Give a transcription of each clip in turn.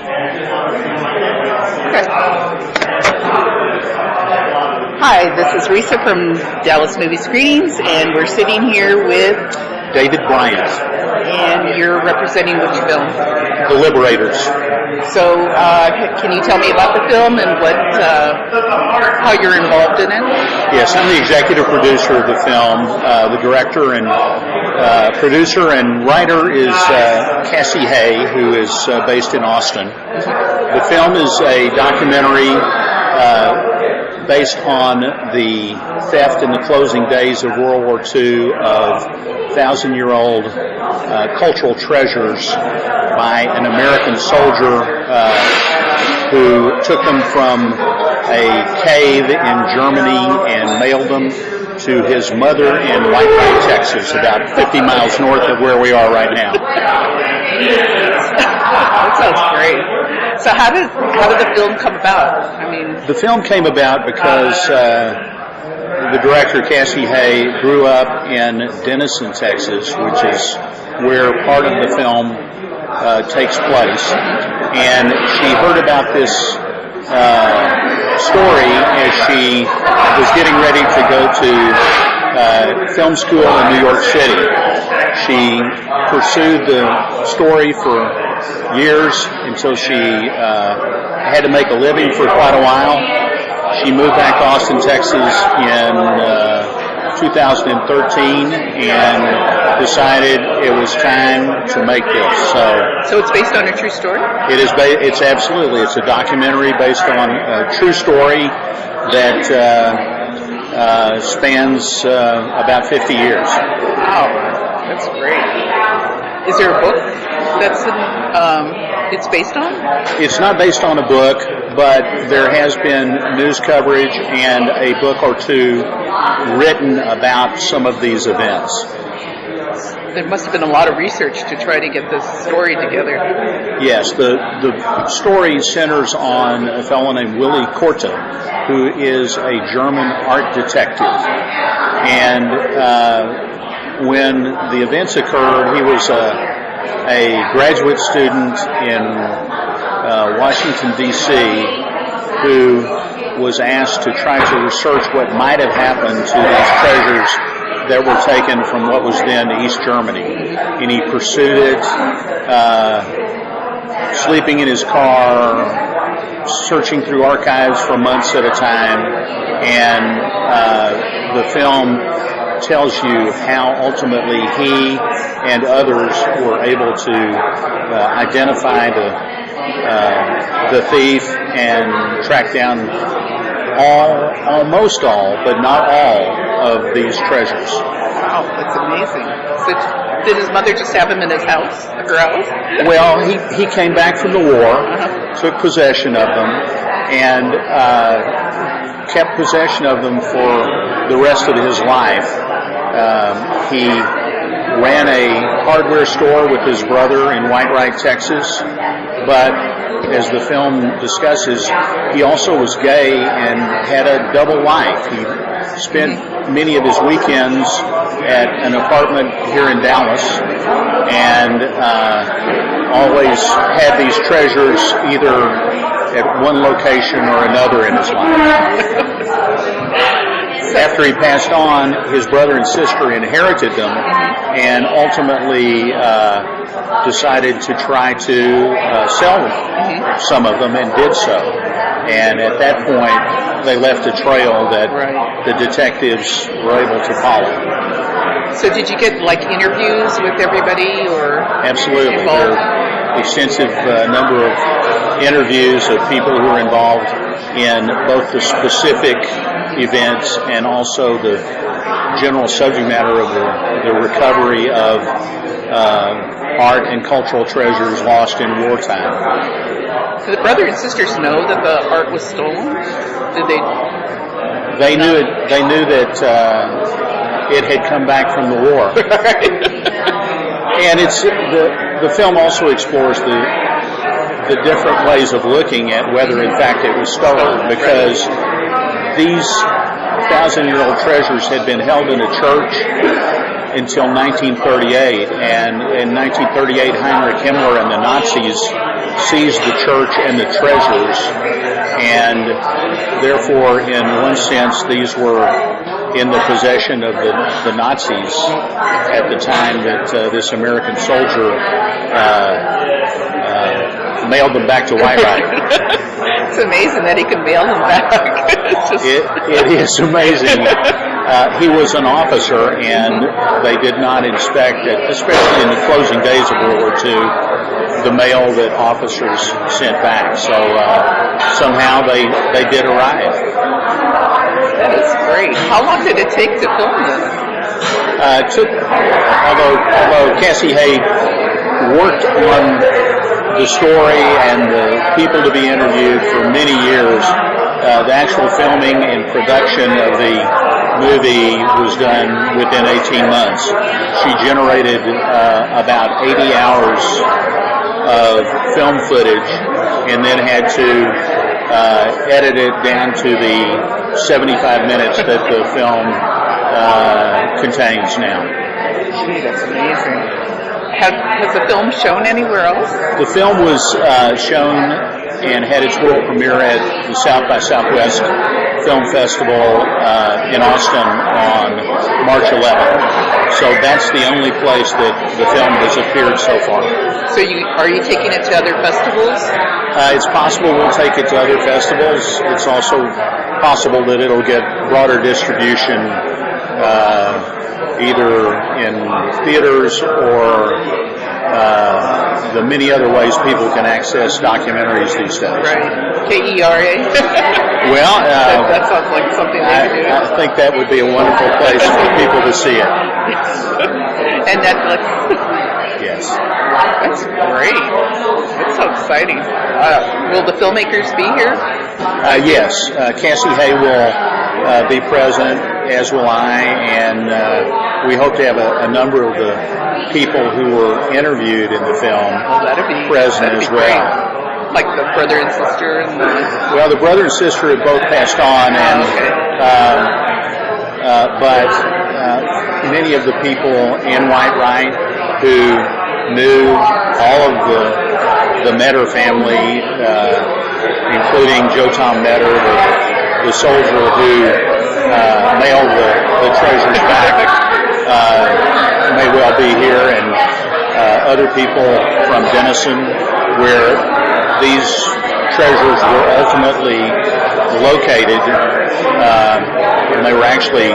Okay. Hi, this is Risa from Dallas Movie Screenings, and we're sitting here with David Bryant. And you're representing which film? The Liberators. So, can you tell me about the film and how you're involved in it? Yes, I'm the executive producer of the film. The director and producer and writer is Cassie Hay, who is based in Austin. The film is a documentary based on the theft in the closing days of World War II of 1,000-year-old cultural treasures by an American soldier who took them from a cave in Germany and mailed them to his mother in Whitewright, Texas, about 50 miles north of where we are right now. That sounds great. So how did the film come about? I mean, the film came about because the director, Cassie Hay, grew up in Denison, Texas, which is where part of the film takes place. And she heard about this story as she was getting ready to go to film school in New York City. She pursued the story for years until she had to make a living for quite a while. She moved back to Austin, Texas in 2013 and decided it was time to make this. So it's based on a true story? It is. It's absolutely. It's a documentary based on a true story that spans about 50 years. Wow, that's great. Is there a book that's it's based on? It's not based on a book, but there has been news coverage and a book or two written about some of these events. There must have been a lot of research to try to get this story together. Yes, the story centers on a fellow named Willi Korte, who is a German art detective. And when the events occurred, he was a graduate student in Washington, D.C., who was asked to try to research what might have happened to these treasures that were taken from what was then East Germany. And he pursued it, sleeping in his car, searching through archives for months at a time. And the film tells you how ultimately he and others were able to identify the thief and track down almost all, but not all, of these treasures. Wow, that's amazing. So did his mother just have him in his house, her house? Well, he came back from the war, took possession of them, and kept possession of them for the rest of his life. He ran a hardware store with his brother in Whitewright, Texas, but as the film discusses, he also was gay and had a double life. He spent many of his weekends at an apartment here in Dallas and always had these treasures either at one location or another in his life. After he passed on, his brother and sister inherited them and ultimately decided to try to sell some of them and did so. And at that point, they left a trail that the detectives were able to follow. So did you get like interviews with everybody or? Absolutely. There are extensive number of interviews of people who were involved in both the specific events and also the general subject matter of the recovery of art and cultural treasures lost in wartime. Did the brother and sisters know that the art was stolen? Did they? They knew it. They knew that it had come back from the war. And it's the film also explores the different ways of looking at whether in fact it was stolen, because these 1,000-year-old treasures had been held in a church until 1938, and in 1938 Heinrich Himmler and the Nazis seized the church and the treasures, and therefore, in one sense, these were in the possession of the Nazis at the time that this American soldier mailed them back to Whitewright. It's amazing that he can mail them back. It is amazing. He was an officer, and they did not inspect it, especially in the closing days of World War II, the mail that officers sent back. So somehow they did arrive. That is great. How long did it take to film this? Although Cassie Hay worked on the story and the people to be interviewed for many years, the actual filming and production of the movie was done within 18 months. She generated about 80 hours of film footage and then had to edit it down to the 75 minutes that the film contains now. Gee, that's amazing. Has the film shown anywhere else? The film was shown and had its world premiere at the South by Southwest Film Festival in Austin on March 11th. So that's the only place that the film has appeared so far. So are you taking it to other festivals? It's possible we'll take it to other festivals. It's also possible that it'll get broader distribution either in theaters or the many other ways people can access documentaries these days. Right. KERA? Well, that sounds like something they could do. I think that would be a wonderful place for people to see it. And Netflix. Yes. That's great. That's so exciting. Will the filmmakers be here? Yes. Cassie Hay will be present, as will I, and we hope to have a number of the people who were interviewed in the film present as well. Great. Like the brother and sister? Well, the brother and sister have both passed on, and but many of the people in Whitewright who knew all of the Metter family, including Joe Tom Metter, the soldier who mailed the treasures back, may well be here, and other people from Denison, where these treasures were ultimately located, and they were actually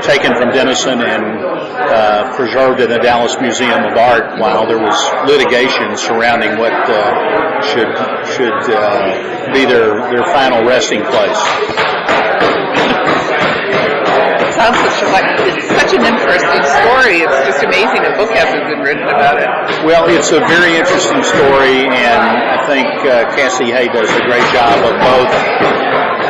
taken from Denison and preserved in the Dallas Museum of Art while there was litigation surrounding what should be their final resting place. Sounds such an interesting story. It's just amazing a book hasn't been written about it. Well, it's a very interesting story, and I think Cassie Hay does a great job of both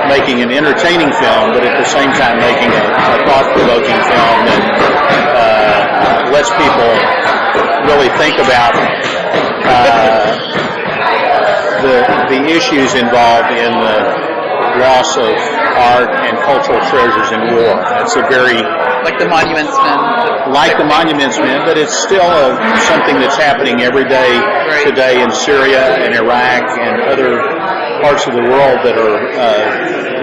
making an entertaining film, but at the same time making a thought-provoking film that lets people really think about the issues involved in the loss of art and cultural treasures in war. It's a very... Like the Monuments Men. Like the Monuments Men, but it's still something that's happening every day today in Syria and Iraq and other parts of the world that are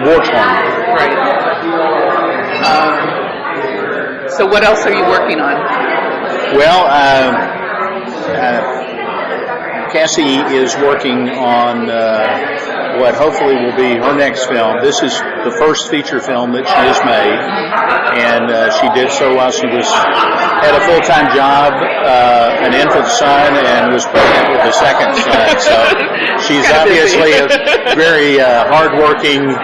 war-torn. Right. So what else are you working on? Well, Cassie is working on what hopefully will be her next film. This is the first feature film that she has made, and she did so while she had a full-time job, an infant son, and was pregnant with a second son. So she's obviously a very hardworking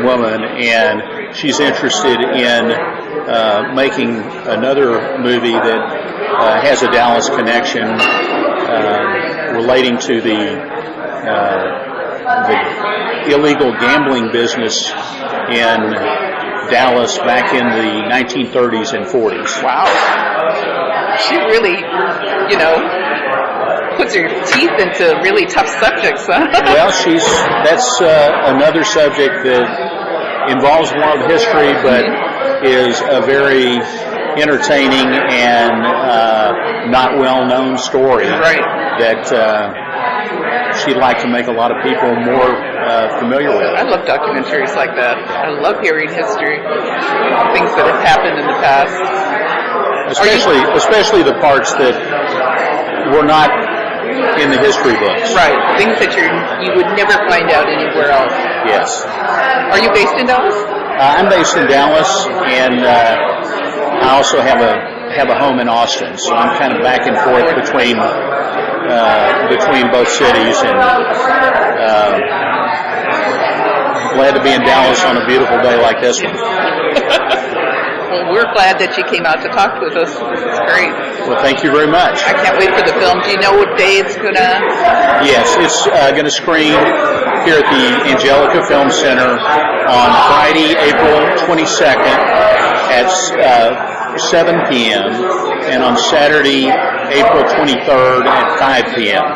woman, and she's interested in making another movie that has a Dallas connection relating to the illegal gambling business in Dallas back in the 1930s and 40s. Wow. She really, puts her teeth into really tough subjects, huh? Well, that's another subject that involves a lot of history, but is a very entertaining and not well-known story that she'd like to make a lot of people more familiar with. I love documentaries like that. I love hearing history, things that have happened in the past. Especially the parts that were not in the history books. Right, things that you would never find out anywhere else. Yes. Are you based in Dallas? I'm based in Dallas, and I also have a home in Austin, so I'm kind of back and forth between both cities, and glad to be in Dallas on a beautiful day like this one. Well, we're glad that you came out to talk with us. This is great. Well, thank you very much. I can't wait for the film. Do you know what day it's going to? Yes, it's going to screen here at the Angelica Film Center on Friday, April 22nd at 7 p.m. and on Saturday, April 23rd at 5 p.m.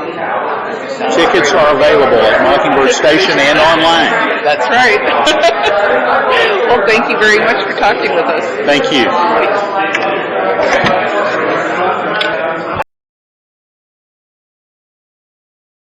Tickets are available at Mockingbird Station and online. That's right. Well, thank you very much for talking with us. Thank you.